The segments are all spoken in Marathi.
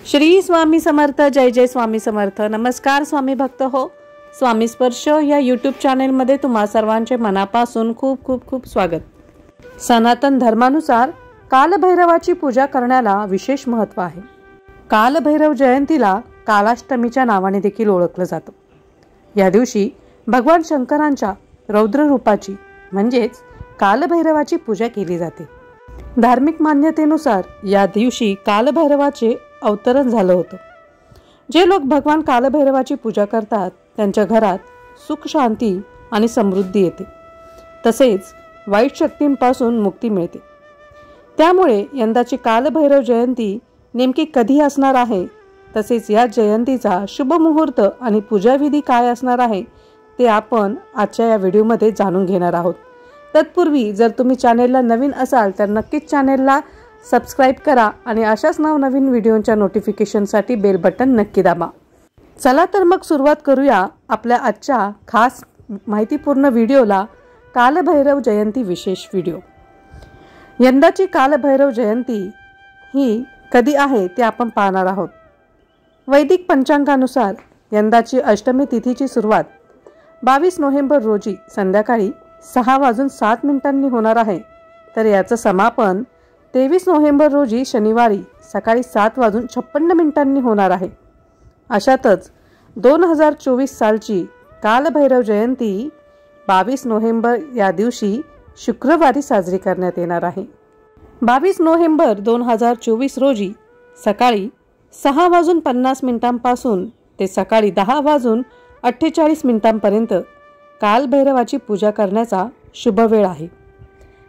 श्री स्वामी समर्थ. जय जय स्वामी समर्थ. नमस्कार स्वामी भक्त हो. स्वामी स्पर्श या यूट्यूब चॅनेलमध्ये तुम्हा सर्वांचे मनापासून खूप खूप खूप स्वागत. सनातन धर्मानुसार कालभैरवाची पूजा करण्याला विशेष महत्त्व आहे. कालभैरव जयंतीला कालाष्टमीच्या नावाने देखील ओळखलं जातं. या दिवशी भगवान शंकरांच्या रौद्र रूपाची म्हणजेच कालभैरवाची पूजा केली जाते. धार्मिक मान्यतेनुसार या दिवशी कालभैरवाचे अवतरण झालं होतं. जे लोक भगवान कालभैरवाची पूजा करतात त्यांच्या घरात सुख, शांती आणि समृद्धी येते. तसेच वाईट शक्तींपासून मुक्ती मिळते. त्यामुळे यंदाची कालभैरव जयंती नेमकी कधी असणार आहे, तसेच या जयंतीचा शुभ मुहूर्त आणि पूजाविधी काय असणार आहे ते आपण आजच्या या व्हिडिओमध्ये जाणून घेणार आहोत. तत्पूर्वी जर तुम्ही चॅनेलला नवीन असाल तर नक्कीच चॅनेलला सबस्क्राईब करा आणि अशाच नवनवीन व्हिडिओंच्या नोटिफिकेशनसाठी बेल बटन नक्की दाबा. चला तर मग सुरुवात करूया आपल्या आजच्या खास माहितीपूर्ण व्हिडिओला. कालभैरव जयंती विशेष व्हिडिओ. यंदाची कालभैरव जयंती ही कधी आहे ते आपण पाहणार आहोत. वैदिक पंचांगानुसार यंदाची अष्टमी तिथीची सुरुवात 22 नोव्हेंबर रोजी संध्याकाळी 6:07 होणार आहे. तर याचं समापन 23 नोव्हेंबर रोजी शनिवारी सकाळी 7:56 होणार आहे. अशातच 2024 सालची कालभैरव जयंती 22 नोव्हेंबर या दिवशी शुक्रवारी साजरी करण्यात येणार आहे. 22 नोव्हेंबर 2024 रोजी सकाळी 6:50 पासून ते सकाळी 10:48 पर्यंत कालभैरवाची पूजा करण्याचा शुभ वेळ आहे.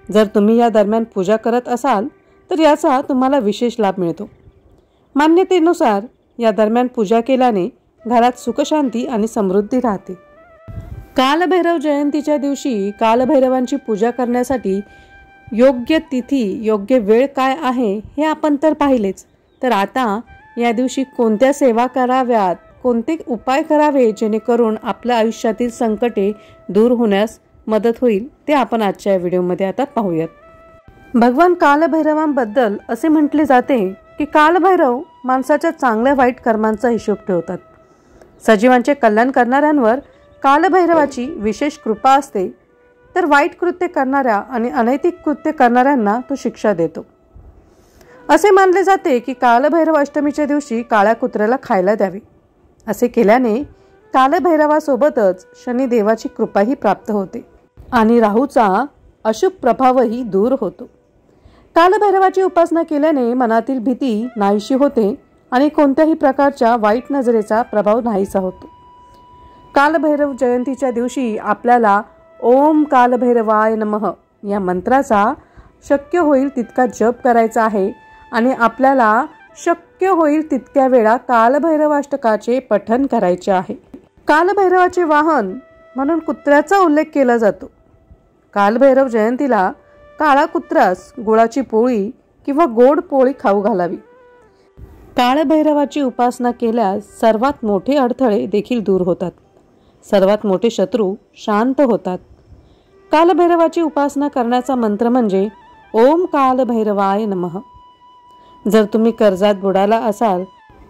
जर तुम्ही या दरम्यान पूजा करत असाल तर याचा तुम्हाला विशेष लाभ मिळतो. मान्यतेनुसार या दरम्यान पूजा केल्याने घरात सुखशांती आणि समृद्धी राहते. कालभैरव जयंतीच्या दिवशी कालभैरवांची पूजा करण्यासाठी योग्य तिथी, योग्य वेळ काय आहे हे आपण तर पाहिलेच. तर आता या दिवशी कोणत्या सेवा कराव्यात, कोणते उपाय करावे जेणेकरून आपल्या आयुष्यातील संकटे दूर होण्यास मदत होईल ते आपण आजच्या व्हिडिओमध्ये आता पाहूयात. भगवान कालभैरवांबद्दल असे म्हटले जाते की कालभैरव माणसाच्या चांगल्या वाईट कर्मांचा हिशोब ठेवतात. सजीवांचे कल्याण करणाऱ्यांवर कालभैरवाची विशेष कृपा असते, तर वाईट कृत्य करणाऱ्या आणि अनैतिक कृत्य करणाऱ्यांना तो शिक्षा देतो. असे मानले जाते की कालभैरव अष्टमीच्या दिवशी काळ्या कुत्र्याला खायला द्यावे. असे केल्याने कालभैरवासोबतच शनिदेवाची कृपाही प्राप्त होते आणि राहूचा अशुभ प्रभावही दूर होतो. कालभैरवाची उपासना केल्याने मनातील भीती नाहीशी होते आणि कोणत्याही प्रकारच्या वाईट नजरेचा प्रभाव नाहीसा होतो. कालभैरव जयंतीच्या दिवशी आपल्याला ओम कालभैरवाय नमः या मंत्राचा शक्य होईल तितका जप करायचा आहे आणि आपल्याला शक्य होईल तितक्या वेळा कालभैरवाष्टकाचे पठण करायचे आहे. कालभैरवाचे वाहन म्हणून कुत्र्याचा उल्लेख केला जातो. कालभैरव जयंतीला काळा कुत्र्यास गुळाची पोळी किंवा गोड पोळी खाऊ घालावी. कालभैरवाची उपासना केल्यास सर्वात मोठे अडथळे देखील दूर होतात. सर्वात मोठे शत्रू शांत होतात. कालभैरवाची उपासना करण्याचा मंत्र म्हणजे ओम कालभैरवाय नमः. जर तुम्ही कर्जात बुडाला असाल,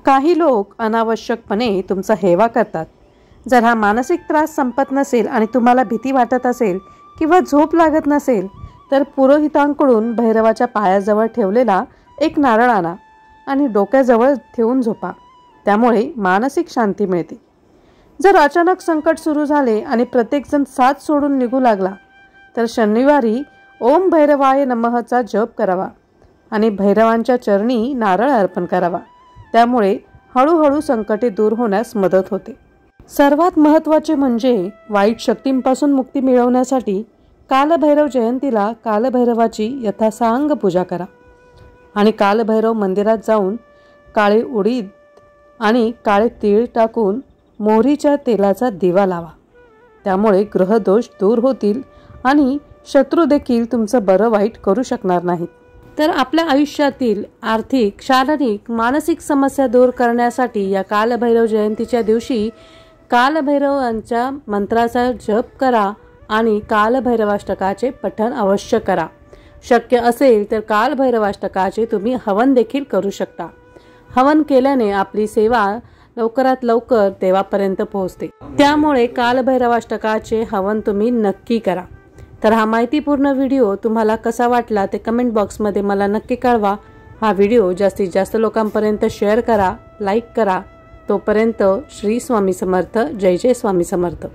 काही लोक अनावश्यकपणे तुमचा हेवा करतात. जर हा मानसिक त्रास संपत नसेल आणि तुम्हाला भीती वाटत असेल किंवा झोप लागत नसेल तर पुरोहितांकडून भैरवाच्या पायाजवळ ठेवलेला एक नारळ आणा आणि डोक्याजवळ ठेवून झोपा. त्यामुळे मानसिक शांती मिळते. जर अचानक संकट सुरू झाले आणि प्रत्येकजण साथ सोडून निघू लागला तर शनिवारी ओम भैरवाय नमःचा जप करावा आणि भैरवांच्या चरणी नारळ अर्पण करावा. त्यामुळे हळूहळू संकटे दूर होण्यास मदत होते. सर्वात महत्त्वाचे म्हणजे वाईट शक्तींपासून मुक्ती मिळवण्यासाठी कालभैरव जयंतीला कालभैरवाची यथासांग पूजा करा आणि कालभैरव मंदिरात जाऊन काळे उडीद आणि काळे तीळ टाकून मोहरीच्या तेलाचा दिवा लावा. त्यामुळे ग्रहदोष दूर होतील आणि शत्रू देखील तुमचं बरं वाईट करू शकणार नाहीत. तर आपल्या आयुष्यातील आर्थिक, शारीरिक, मानसिक समस्या दूर करण्यासाठी या कालभैरव जयंतीच्या दिवशी कालभैरवांच्या मंत्राचा जप करा आणि कालभैरवाष्टकाचे पठण अवश्य करा. शक्य असेल तर कालभैरवाष्टकाचे तुम्ही हवन देखील करू शकता. हवन केल्याने आपली सेवा लवकरात लवकर देवापर्यंत पोहोचते। त्यामुळे कालभैरवाष्टकाचे हवन तुम्ही नक्की करा। तर हा माहितीपूर्ण व्हिडिओ तुम्हाला कसा वाटला ते कमेंट बॉक्समध्ये मला नक्की कळवा। हा व्हिडिओ जास्तीत जास्त लोकांपर्यंत शेअर करा, लाईक करा। तोपर्यंत श्री स्वामी समर्थ, जय जय स्वामी समर्थ।